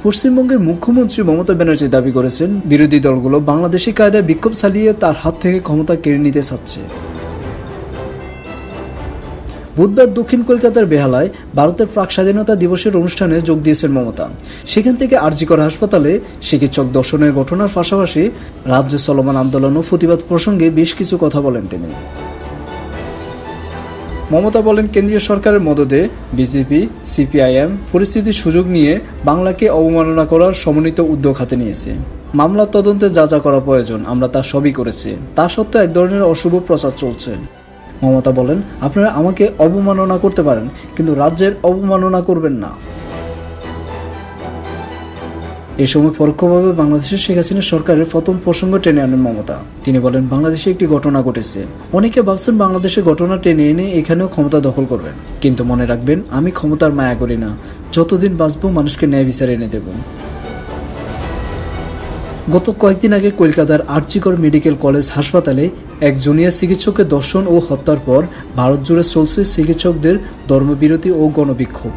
পশ্চিমবঙ্গের মুখ্যমন্ত্রী মমতা ব্যানার্জি দাবি করেছেন, বিরোধী দলগুলো বাংলাদেশি কায়দায় বিক্ষোভ চালিয়ে তার হাত থেকে ক্ষমতা কেড়ে নিতে চাচ্ছে। বুধবার দক্ষিণ কলকাতার বেহালায় ভারতের প্রাক স্বাধীনতা দিবসের অনুষ্ঠানে যোগ দিয়েছেন মমতা। সেখান থেকে আর.জি. কর হাসপাতালে চিকিৎসক ধর্ষণের ঘটনার পাশাপাশি রাজ্যে চলমান আন্দোলন ও প্রতিবাদ প্রসঙ্গে বেশ কিছু কথা বলেন তিনি। মমতা বলেন, কেন্দ্রীয় সরকারের মদদে বিজেপি, সিপিআইএম পরিস্থিতির সুযোগ নিয়ে বাংলাকে অবমাননা করার সমন্বিত উদ্যোগ হাতে নিয়েছে। মামলার তদন্তে যা যা করা প্রয়োজন আমরা তা সবই করেছি। তা সত্ত্বেও এক ধরনের অশুভ প্রচার চলছে। মমতা বলেন, আপনারা আমাকে অবমাননা করতে পারেন, কিন্তু রাজ্যের অবমাননা করবেন না। এই সময় পরোক্ষভাবে বাংলাদেশের শেখ হাসিনা সরকারের প্রথম প্রসঙ্গ টেনে আনেন মমতা। তিনি বলেন, বাংলাদেশে একটি ঘটনা ঘটেছে। অনেকে ভাবছেন বাংলাদেশের ঘটনা টেনে এনে এখানেও ক্ষমতা দখল করবেন, কিন্তু মনে রাখবেন আমি ক্ষমতার মায়া করি না। যতদিন বাঁচবো মানুষকে ন্যায় বিচার এনে দেব। গত কয়েকদিন আগে কলকাতার আর.জি. কর মেডিকেল কলেজ হাসপাতালে এক জুনিয়র চিকিৎসকের ধর্ষণ ও হত্যার পর ভারত জুড়ে চলছে চিকিৎসকদের ধর্মবিরতি ও গণবিক্ষোভ।